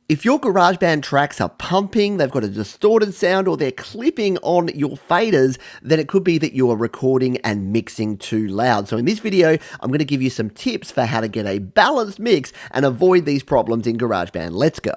If your GarageBand tracks are pumping, they've got a distorted sound, or they're clipping on your faders, then it could be that you are recording and mixing too loud. So in this video, I'm going to give you some tips for how to get a balanced mix and avoid these problems in GarageBand. Let's go.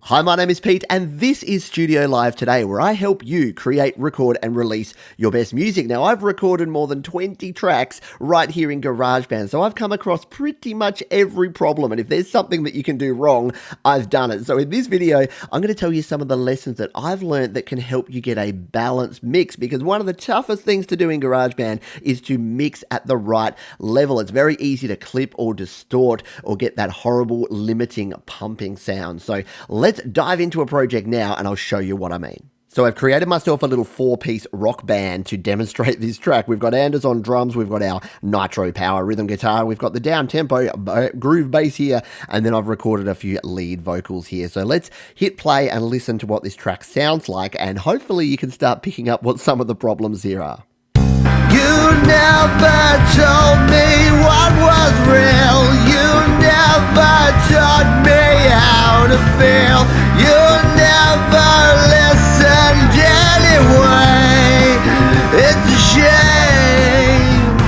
Hi, my name is Pete, and this is Studio Live Today, where I help you create, record, and release your best music. Now, I've recorded more than 20 tracks right here in GarageBand, so I've come across pretty much every problem, and if there's something that you can do wrong, I've done it. So in this video, I'm going to tell you some of the lessons that I've learned that can help you get a balanced mix, because one of the toughest things to do in GarageBand is to mix at the right level. It's very easy to clip or distort or get that horrible limiting pumping sound. So let's dive into a project now and I'll show you what I mean. So I've created myself a little 4-piece rock band to demonstrate this track. We've got Anders on drums, we've got our nitro power rhythm guitar, we've got the down tempo groove bass here, and then I've recorded a few lead vocals here. So let's hit play and listen to what this track sounds like, and hopefully you can start picking up what some of the problems here are. You never told me what was real. You never taught me how to feel. You never listened anyway. It's a shame.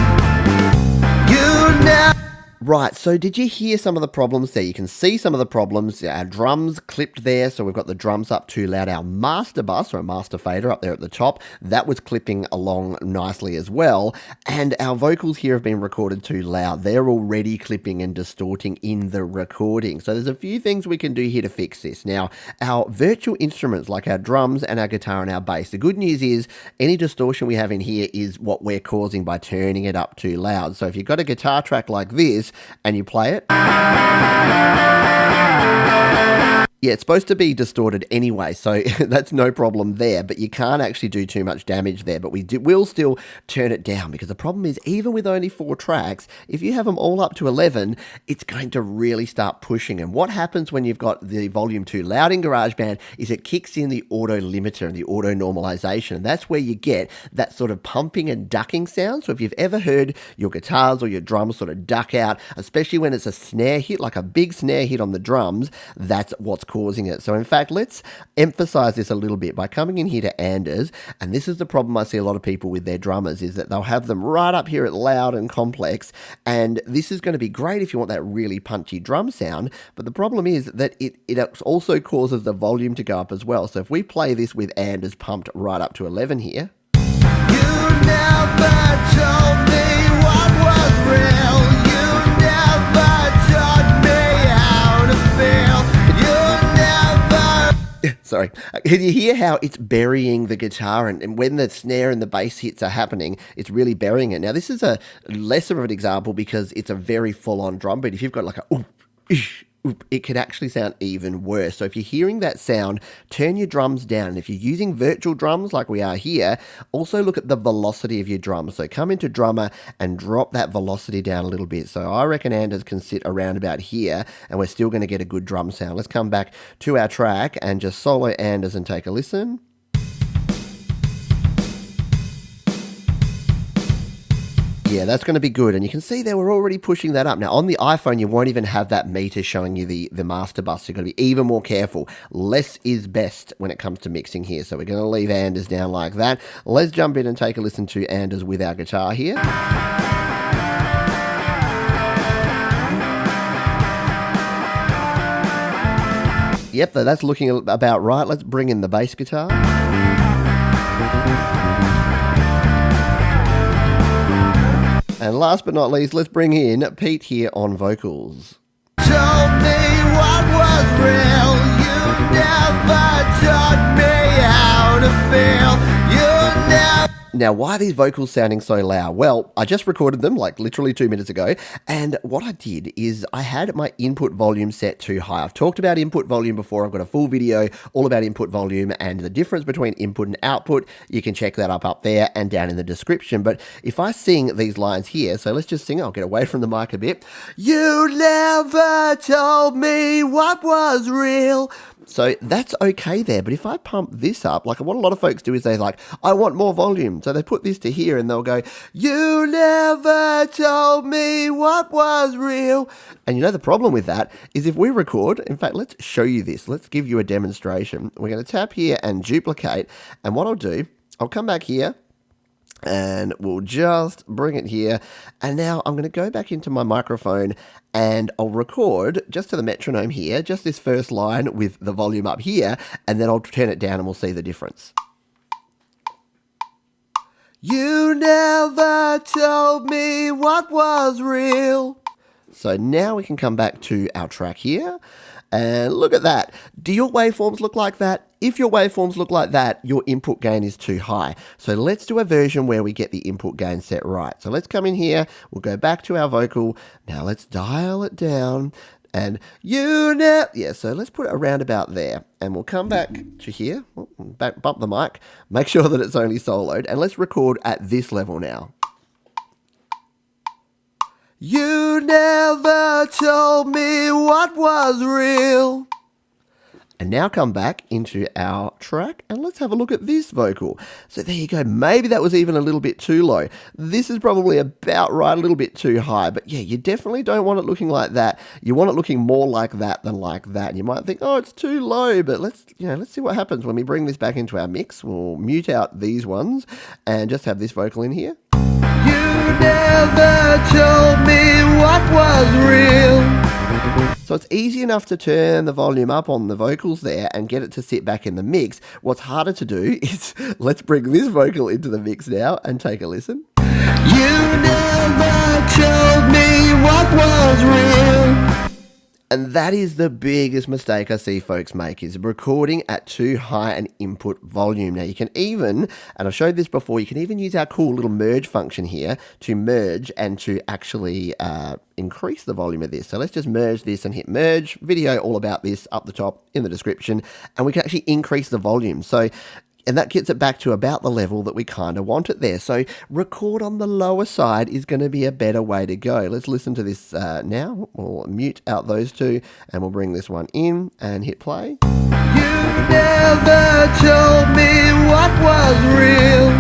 You never. Right, so did you hear some of the problems there? You can see some of the problems. Our drums clipped there, so we've got the drums up too loud. Our master bus, or a master fader up there at the top, that was clipping along nicely as well. And our vocals here have been recorded too loud. They're already clipping and distorting in the recording. So there's a few things we can do here to fix this. Now, our virtual instruments, like our drums and our guitar and our bass, the good news is any distortion we have in here is what we're causing by turning it up too loud. So if you've got a guitar track like this, and you play it, yeah, it's supposed to be distorted anyway, so that's no problem there, but you can't actually do too much damage there, but will still turn it down, because the problem is, even with only 4 tracks, if you have them all up to 11, it's going to really start pushing. And what happens when you've got the volume too loud in GarageBand is it kicks in the auto limiter and the auto normalization, and that's where you get that sort of pumping and ducking sound. So if you've ever heard your guitars or your drums sort of duck out, especially when it's a snare hit, like a big snare hit on the drums, that's what's causing it. So in fact, let's emphasize this a little bit by coming in here to Anders, and this is the problem I see a lot of people with their drummers, is that they'll have them right up here at loud and complex, and this is going to be great if you want that really punchy drum sound, but the problem is that it also causes the volume to go up as well. So if we play this with Anders pumped right up to 11 here. You never told me what was real. You never taught me how to feel. Sorry, can you hear how it's burying the guitar, and when the snare and the bass hits are happening, it's really burying it. Now, this is a lesser of an example because it's a very full-on drum beat. If you've got like a oop, ish, oop, it can actually sound even worse. So if you're hearing that sound, turn your drums down. And if you're using virtual drums like we are here, also look at the velocity of your drums. So come into drummer and drop that velocity down a little bit. So I reckon Anders can sit around about here, and we're still going to get a good drum sound. Let's come back to our track and just solo Anders and take a listen. Yeah, that's going to be good. And you can see there we're already pushing that up. Now, on the iPhone, you won't even have that meter showing you the master bus. So you've got to be even more careful. Less is best when it comes to mixing here. So we're going to leave Anders down like that. Let's jump in and take a listen to Anders with our guitar here. Yep, that's looking about right. Let's bring in the bass guitar. And last but not least, let's bring in Pete here on vocals. Told me what was real. You never taught me how to feel. You never. Now, why are these vocals sounding so loud? Well, I just recorded them like literally 2 minutes ago, and what I did is I had my input volume set too high. I've talked about input volume before. I've got a full video all about input volume and the difference between input and output. You can check that up there and down in the description. But if I sing these lines here, so let's just sing, I'll get away from the mic a bit. You never told me what was real. So that's okay there, but if I pump this up, like what a lot of folks do is they're like, I want more volume. So they put this to here and they'll go, you never told me what was real. And you know the problem with that is if we record, in fact, let's show you this. Let's give you a demonstration. We're going to tap here and duplicate. And what I'll do, I'll come back here and we'll just bring it here. And now I'm going to go back into my microphone and I'll record just to the metronome here, just this first line with the volume up here, and then I'll turn it down and we'll see the difference. You never told me what was real. So now we can come back to our track here and look at that. Do your waveforms look like that? If your waveforms look like that, your input gain is too high. So let's do a version where we get the input gain set right. So let's come in here. We'll go back to our vocal. Now let's dial it down. And so let's put it around about there. And we'll come back to here. Bump the mic. Make sure that it's only soloed. And let's record at this level now. You never told me what was real. And now come back into our track and let's have a look at this vocal. So there you go. Maybe that was even a little bit too low. This is probably about right, a little bit too high. But yeah, you definitely don't want it looking like that. You want it looking more like that than like that. And you might think, oh, it's too low. But let's see what happens when we bring this back into our mix. We'll mute out these ones and just have this vocal in here. You never told me what was real. So it's easy enough to turn the volume up on the vocals there and get it to sit back in the mix. What's harder to do is let's bring this vocal into the mix now and take a listen. You never told me what was real. And that is the biggest mistake I see folks make, is recording at too high an input volume. Now you can even, and I've showed this before, you can even use our cool little merge function here to merge and to actually increase the volume of this. So let's just merge this and hit merge. Video all about this up the top in the description, and we can actually increase the volume. And that gets it back to about the level that we kind of want it there. So record on the lower side is going to be a better way to go. Let's listen to this now. We'll mute out those two and we'll bring this one in and hit play. You never told me what was real.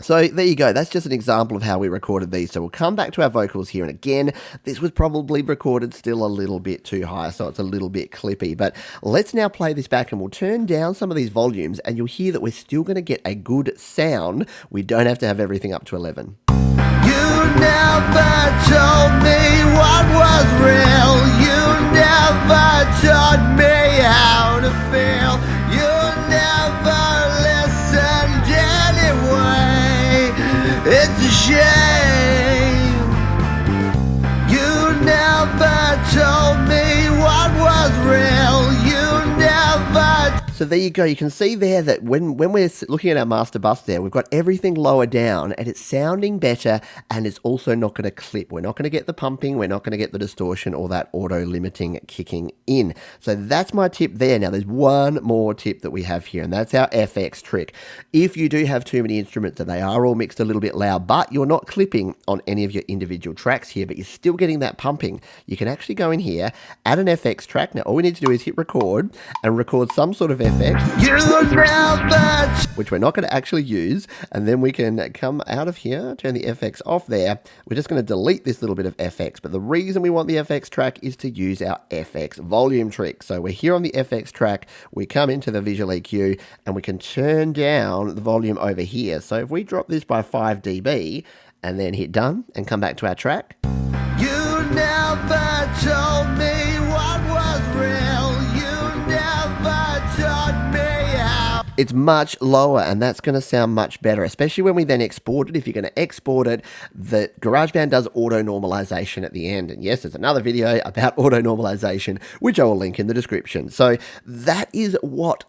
So there you go. That's just an example of how we recorded these. So we'll come back to our vocals here. And again, this was probably recorded still a little bit too high, so it's a little bit clippy. But let's now play this back and we'll turn down some of these volumes and you'll hear that we're still going to get a good sound. We don't have to have everything up to 11. You never told me what was real. You never taught me how to feel. You never listened anyway. It's a shame. You never told me what was real. You never. So there you go. You can see there that when we're looking at our master bus there, we've got everything lower down and it's sounding better, and it's also not going to clip. We're not going to get the pumping. We're not going to get the distortion or that auto limiting kicking in. So that's my tip there. Now there's one more tip that we have here, and that's our FX trick. If you do have too many instruments and they are all mixed a little bit loud, but you're not clipping on any of your individual tracks here, but you're still getting that pumping, you can actually go in here, add an FX track. Now all we need to do is hit record and record some sort of FX, which we're not going to actually use, and then we can come out of here, turn the FX off there. We're just going to delete this little bit of FX, but the reason we want the FX track is to use our FX volume trick. So we're here on the FX track, we come into the visual EQ, and we can turn down the volume over here. So if we drop this by 5 dB, and then hit done, and come back to our track. You never told me what was real. You never taught me how. It's much lower, and that's going to sound much better, especially when we then export it. If you're going to export it, the GarageBand does auto normalization at the end. And yes, there's another video about auto normalization, which I will link in the description. So that is what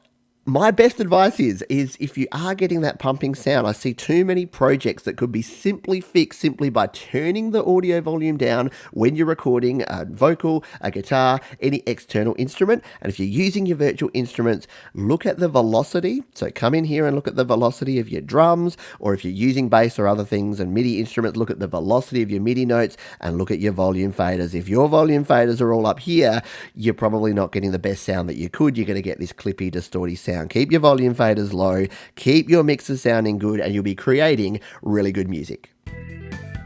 My best advice is if you are getting that pumping sound, I see too many projects that could be simply fixed simply by turning the audio volume down when you're recording a vocal, a guitar, any external instrument. And if you're using your virtual instruments, look at the velocity. So come in here and look at the velocity of your drums, or if you're using bass or other things and MIDI instruments, look at the velocity of your MIDI notes and look at your volume faders. If your volume faders are all up here, you're probably not getting the best sound that you could. You're going to get this clippy, distorty sound. Keep your volume faders low, keep your mixers sounding good, and you'll be creating really good music.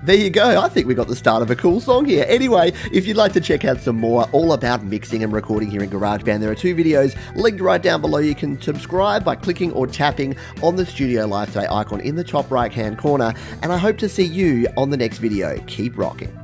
There you go. I think we got the start of a cool song here. Anyway, if you'd like to check out some more all about mixing and recording here in GarageBand, there are 2 videos linked right down below. You can subscribe by clicking or tapping on the Studio Live Today icon in the top right-hand corner, and I hope to see you on the next video. Keep rocking.